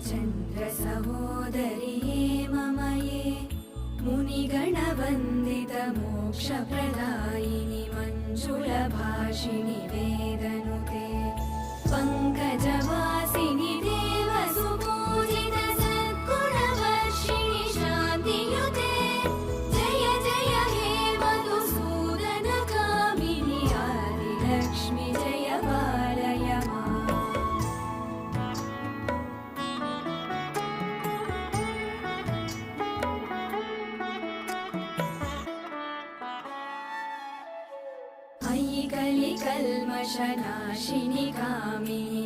चन्द्रसहोदरि हेममये मुनिगणवन्दितमोक्षप्रदायिनि मञ्जुलभाषिणि वेदनुते पङ्कजवासिनि देवसुपूजित सद्गुणवर्षिणि शान्तियुते जय जय हे मधुसूदनकामिनि आदिलक्ष्मि जय पालय माम्। अयि कलिकल्मषनाशिनि कामिनि